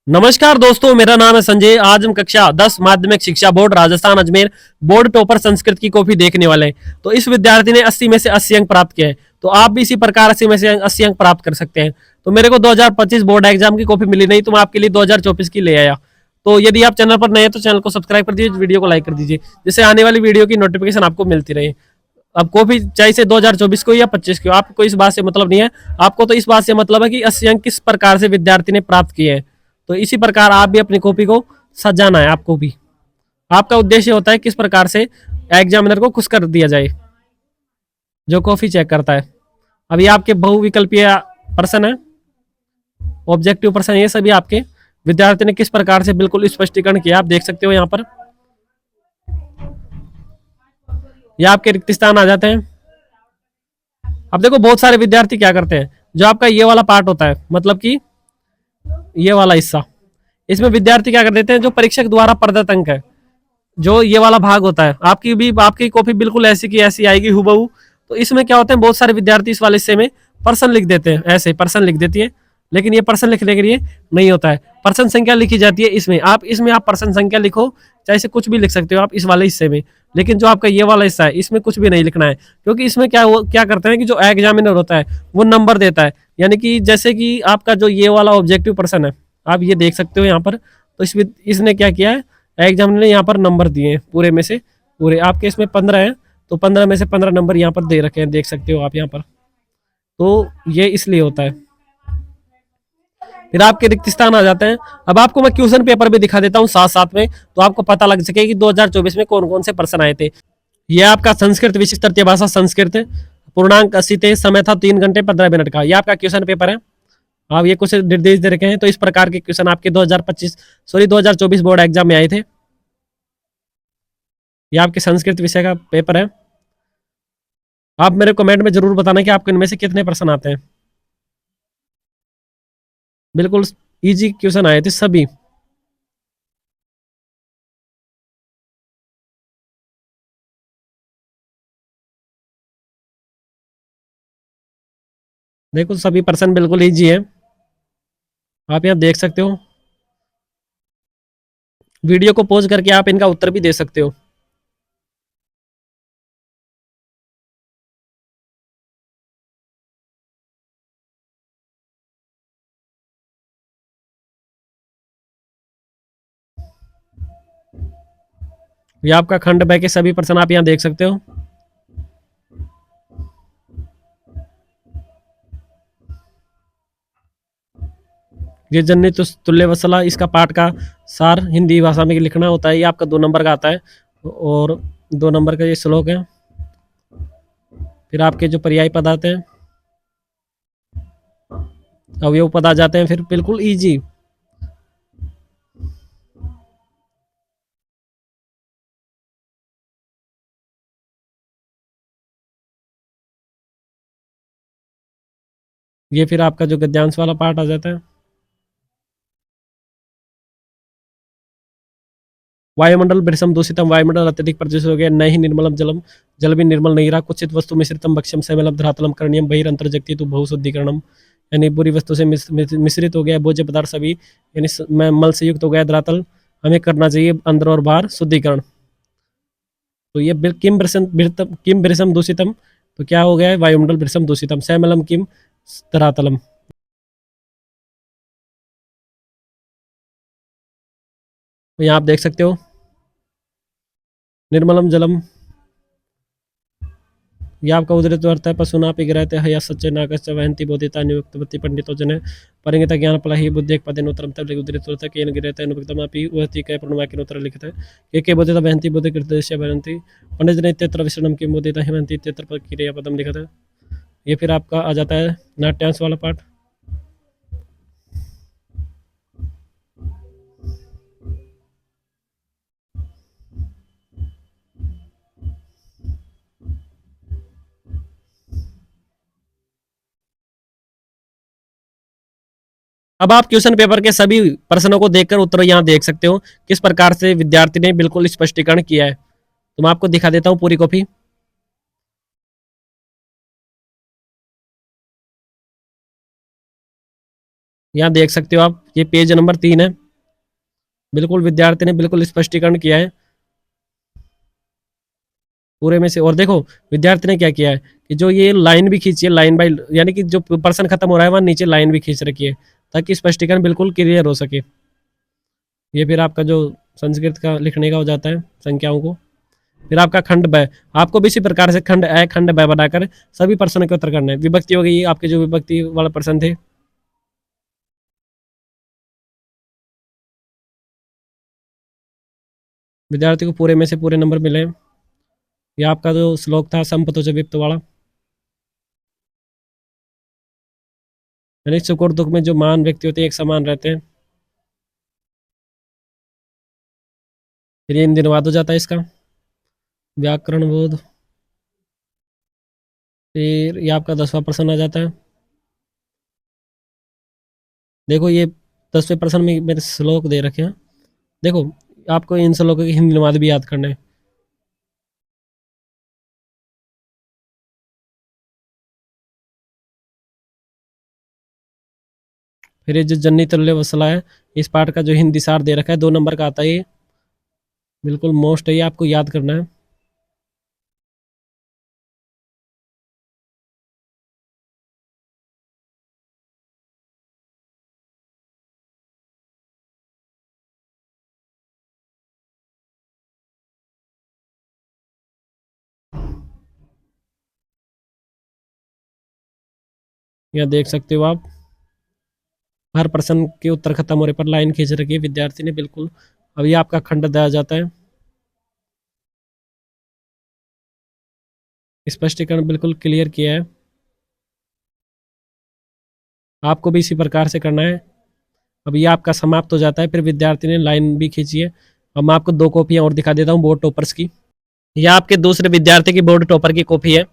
नमस्कार दोस्तों, मेरा नाम है संजय। आज हम कक्षा 10 माध्यमिक शिक्षा board Rajasthan Ajmer board topper Sanskrit की कॉपी देखने वाले हैं। तो इस विद्यार्थी ने 80 में से 80 अंक प्राप्त किए हैं। तो आप भी इसी प्रकार 80 में से 80 अंक प्राप्त कर सकते हैं। तो मेरे को 2025 बोर्ड एग्जाम की कॉपी मिली नहीं, तो मैं आपके लिए 2024 की ले आया। तो यदि आप चैनल पर नए हैं तो चैनल को सब्सक्राइब कर दीजिए, वीडियो को लाइक कर दीजिए, जिससे आने वाली वीडियो की नोटिफिकेशन आपको मिलती रहे। अब कॉपी चाहे से 2024 को या 25 को, आपको इस बात से मतलब नहीं है। आपको तो इस बात से मतलब है कि 80 अंक किस प्रकार से विद्यार्थी ने प्राप्त किए हैं। तो इसी प्रकार आप भी अपनी कॉपी को सजाना है। आपको भी आपका उद्देश्य होता है किस प्रकार से एग्जामिनर को खुश कर दिया जाए, जो कॉपी चेक करता है। अभी आपके बहुविकल्पीय प्रश्न है, ऑब्जेक्टिव प्रश्न, ये सभी आपके विद्यार्थी ने किस प्रकार से बिल्कुल स्पष्टीकरण किया, आप देख सकते हो यहाँ पर। ये आपके रिक्त स्थान आ जाते हैं। अब देखो, बहुत सारे विद्यार्थी क्या करते हैं, जो आपका ये वाला पार्ट होता है, मतलब कि ये वाला हिस्सा, इसमें विद्यार्थी क्या कर देते हैं, जो परीक्षक द्वारा प्रदत्त अंक है, जो ये वाला भाग होता है, आपकी कॉपी बिल्कुल ऐसी की ऐसी आएगी हूबहू। तो इसमें क्या होता है, बहुत सारे विद्यार्थी इस वाले हिस्से में पर्सन लिख देते हैं, ऐसे पर्सन लिख देती है। लेकिन ये पर्सन लिखने के लिए नहीं होता है, पर्सन संख्या लिखी जाती है इसमें। आप पर्सन संख्या लिखो, चाहे से कुछ भी लिख सकते हो आप इस वाले हिस्से में। लेकिन जो आपका ये वाला हिस्सा है, इसमें कुछ भी नहीं लिखना है, क्योंकि इसमें क्या करते हैं कि जो एग्जामिनर होता है वो नंबर देता है। यानी कि जैसे कि आपका जो ये वाला ऑब्जेक्टिव पर्सन है, आप ये देख सकते हो यहाँ पर। तो इसने क्या किया है, एग्जामिनर ने यहाँ पर नंबर दिए हैं पूरे में से पूरे। आपके इसमें 15 है, तो 15 में से 15 नंबर यहाँ पर दे रखे हैं, देख सकते हो आप यहाँ पर। तो ये इसलिए होता है। फिर आपके रिक्त स्थान आ जाते हैं। अब आपको मैं क्वेश्चन पेपर भी दिखा देता हूँ साथ साथ में, तो आपको पता लग सके कि 2024 में कौन कौन से प्रश्न आए थे। ये आपका संस्कृत विशिष्ट तृतीय भाषा संस्कृत, पूर्णांक 80 थे, समय था 3 घंटे 15 मिनट का। ये आपका क्वेश्चन पेपर है। आप ये कुछ निर्देश दे रखे हैं, तो इस प्रकार के क्वेश्चन आपके 2024 बोर्ड एग्जाम में आए थे। ये आपके संस्कृत विषय का पेपर है। आप मेरे कमेंट में जरूर बताना कि आपको इनमें से कितने प्रश्न आते हैं। बिल्कुल इजी क्वेश्चन आए थे सभी। देखो, सभी प्रश्न बिल्कुल इजी है, आप यहाँ देख सकते हो। वीडियो को पॉज करके आप इनका उत्तर भी दे सकते हो। ये आपका खंड ब के सभी प्रश्न आप यहाँ देख सकते हो। ये जन्य तुल्य वसला, इसका पाठ का सार हिंदी भाषा में लिखना होता है। ये आपका 2 नंबर का आता है, और 2 नंबर का ये श्लोक है। फिर आपके जो पर्याय पद आते हैं, अवयव पद आ जाते हैं, फिर बिल्कुल इजी। ये फिर आपका जो गद्यांश वाला पार्ट आ जाता है। वायुमंडल विषम दूषितम, वायुमंडल अत्यधिक प्रदूषित हो गया। न ही निर्मलम जलम, जल भी निर्मल नहीं रहा। कुछ वस्तु मिश्रितम भक्ष्यम सैमलम धरातलम करणीयम बहिरंतर जगती तो बहुशुद्धिकरणम। यानी बुरी वस्तु से मिश्रित हो गया भोज्य पदार्थ सभी, यानी मल से युक्त हो गया धरातल। हमें करना चाहिए अंदर और बाहर शुद्धिकरण। तो ये किम वृषम दूषितम, तो क्या हो गया है, वायुमंडल वृषम दूषितम। सैमलम किम धरातलम। तो यहाँ आप देख सकते हो, निर्मलम जलम, ये आपका उदरित अर्थ है। पशुना पिगरहते हया सच्चे नागश्च वहंती बोधिता नियुक्तवती पंडितो जन परिंगित ज्ञान फलहि बुद्धि पदेन उत्तरम तब उदरित अर्थ केन गिरहते अनुक्तमापि वहति कै प्रणवाक्यन उत्तर लिखित है। के बोधिता वहंती बुद्धि कृतस्य वहंती पंडित ने इत्यत्र विषणम किम बोधिता हिमंती इत्यत्र क्रिया पदम लिखित है। ये फिर आपका आ जाता है नाट्यांश वाला पार्ट। अब आप क्वेश्चन पेपर के सभी प्रश्नों को देखकर उत्तर यहाँ देख सकते हो, किस प्रकार से विद्यार्थी ने बिल्कुल स्पष्टीकरण किया है। तो मैं आपको दिखा देता हूँ पूरी कॉपी। यहाँ देख सकते हो आप, ये पेज नंबर 3 है। बिल्कुल विद्यार्थी ने बिल्कुल स्पष्टीकरण किया है पूरे में से। और देखो विद्यार्थी ने क्या किया है कि जो ये लाइन भी खींची है, लाइन बाई, यानी कि जो पर्सन खत्म हो रहा है वहां नीचे लाइन भी खींच रखी है ताकि स्पष्टीकरण बिल्कुल क्लियर हो सके। ये फिर आपका जो संस्कृत का लिखने का हो जाता है संख्याओं को। फिर आपका खंड ब, आपको भी इसी प्रकार से खंड ए खंड ब बनाकर सभी प्रश्नों के उत्तर करने हैं। विभक्ति हो गई आपके जो विभक्ति वाला प्रश्न थे। विद्यार्थी को पूरे में से पूरे नंबर मिले। ये आपका जो श्लोक था संपतो च वित्त वाला, यानी सुख और दुख में जो मान व्यक्ति होते हैं एक समान रहते हैं। फिर ये इन दिन बाद हो जाता है इसका व्याकरण बोध। फिर ये आपका 10वां प्रश्न आ जाता है। देखो ये 10वें प्रश्न में मेरे श्लोक दे रखे हैं। देखो आपको इन श्लोकों के हिंदी अनुवाद भी याद करना है। फिर ये जो जन्नी तुल्य वसला है, इस पाठ का जो हिंदी सार दे रखा है 2 नंबर का आता है। ये बिल्कुल मोस्ट है, ये आपको याद करना है। यहाँ देख सकते हो आप, हर प्रश्न के उत्तर खत्म होने पर लाइन खींच रखी है विद्यार्थी ने बिल्कुल। अब ये आपका खंड दिया जाता है। स्पष्टीकरण बिल्कुल क्लियर किया है। आपको भी इसी प्रकार से करना है। अब ये आपका समाप्त हो जाता है। फिर विद्यार्थी ने लाइन भी खींची है। अब मैं आपको 2 कॉपियां और दिखा देता हूँ बोर्ड टॉपर्स की। यह आपके दूसरे विद्यार्थी की बोर्ड टॉपर की कॉपी है,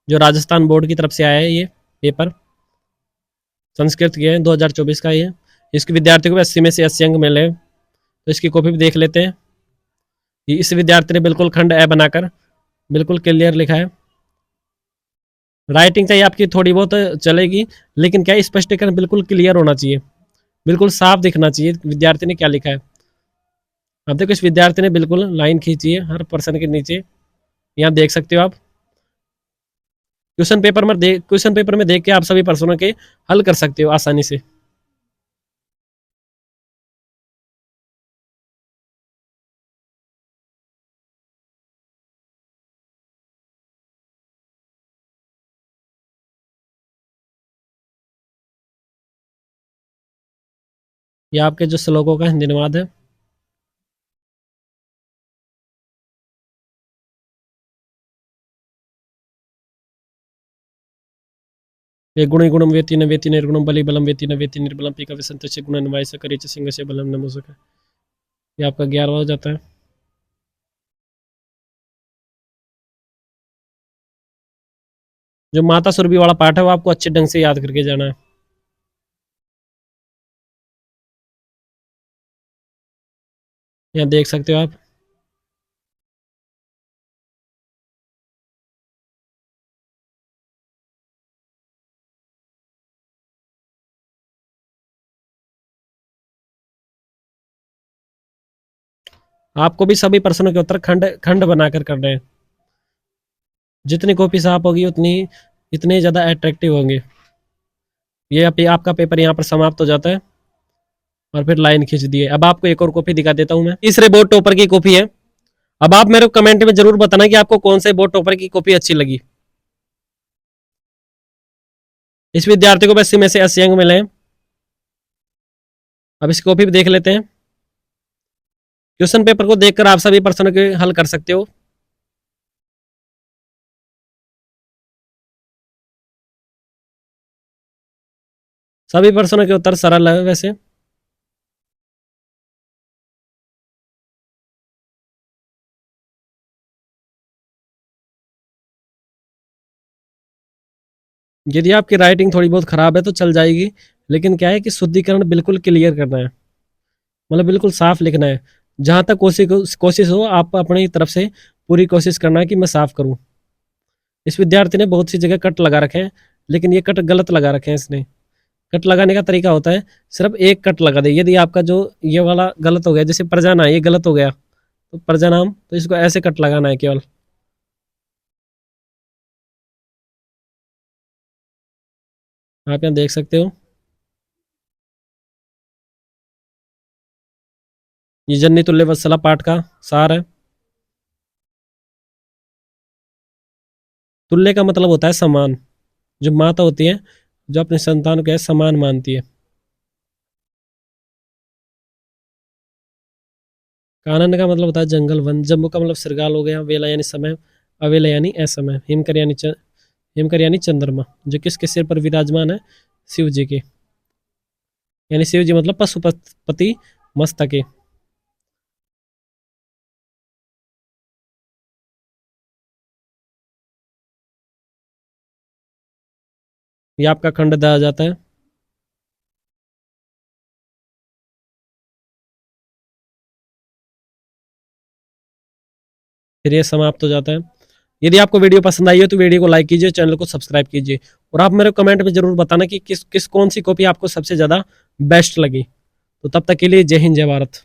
जो राजस्थान बोर्ड की तरफ से आया है। ये पेपर संस्कृत के है, 2024 का ये। इसके विद्यार्थी को 80 में से 80 अंक मिले। तो इसकी कॉपी भी देख लेते हैं। इस विद्यार्थी ने बिल्कुल खंड ए बनाकर बिल्कुल क्लियर लिखा है। राइटिंग चाहिए आपकी थोड़ी बहुत चलेगी, लेकिन क्या स्पष्टीकरण बिल्कुल क्लियर होना चाहिए, बिल्कुल साफ दिखना चाहिए विद्यार्थी ने क्या लिखा है। अब देखो इस विद्यार्थी ने बिल्कुल लाइन खींची है हर पर्सन के नीचे। यहाँ देख सकते हो आप। क्वेश्चन पेपर में देख के आप सभी प्रश्नों के हल कर सकते हो आसानी से। ये आपके जो श्लोकों का हिंदी अनुवाद है। ये गुण गुणम वेति न वेति निर्गुणम बलि बलम वेति न वेति निर्बलम पीका विसंत से गुण नवाय से करे सिंह से बलम नमो सका। ये आपका 11वां हो जाता है। जो माता सुरभि वाला पाठ है वो आपको अच्छे ढंग से याद करके जाना है। यहाँ देख सकते हो आप। आपको भी सभी प्रश्नों के उत्तर खंड खंड बनाकर करने हैं। जितनी कॉपी साफ होगी उतनी इतने ज्यादा अट्रैक्टिव होंगे। ये आपका पेपर यहाँ पर समाप्त हो जाता है। और फिर लाइन खींच दी है। अब आपको एक और कॉपी दिखा देता हूँ मैं, तीसरे बोर्ड टॉपर की कॉपी है। अब आप मेरे को कमेंट में जरूर बताना कि आपको कौन से बोर्ड टॉपर की कॉपी अच्छी लगी। इस विद्यार्थी को 80 में से 80 अंक मिले हैं। अब इस कॉपी भी देख लेते हैं। क्वेश्चन पेपर को देखकर आप सभी प्रश्नों के हल कर सकते हो। सभी प्रश्नों के उत्तर सरल है वैसे। यदि आपकी राइटिंग थोड़ी बहुत खराब है तो चल जाएगी, लेकिन क्या है कि शुद्धिकरण बिल्कुल क्लियर करना है, मतलब बिल्कुल साफ लिखना है। जहां तक कोशिश हो आप अपनी तरफ से पूरी कोशिश करना है कि मैं साफ करूं। इस विद्यार्थी ने बहुत सी जगह कट लगा रखे हैं, लेकिन ये कट गलत लगा रखे हैं इसने। कट लगाने का तरीका होता है सिर्फ एक कट लगा दे। यदि आपका जो ये वाला गलत हो गया, जैसे प्रजाना ये गलत हो गया तो प्रजानाम, तो इसको ऐसे कट लगाना है केवल। आप यहाँ देख सकते हो ये जन्नी तुल्य वत्सला पाठ का सार है। तुल्य का मतलब होता है समान। जो माता होती है जो अपने संतान को है समान मानती है। कानन का मतलब होता है जंगल वन। जम्बू का मतलब श्रृगाल हो गया। वेला यानी समय, अवेला यानी असमय। हिमकर यानी हिमकर यानी चंद्रमा, जो किसके सिर पर विराजमान है? शिव जी के। यानी शिव जी मतलब पशुपति मस्तके। ये आपका खंड दिया जाता है। फिर ये समाप्त हो जाता है। यदि आपको वीडियो पसंद आई हो तो वीडियो को लाइक कीजिए, चैनल को सब्सक्राइब कीजिए और आप मेरे कमेंट में जरूर बताना कि किस किस कौन सी कॉपी आपको सबसे ज्यादा बेस्ट लगी। तो तब तक के लिए जय हिंद जय भारत।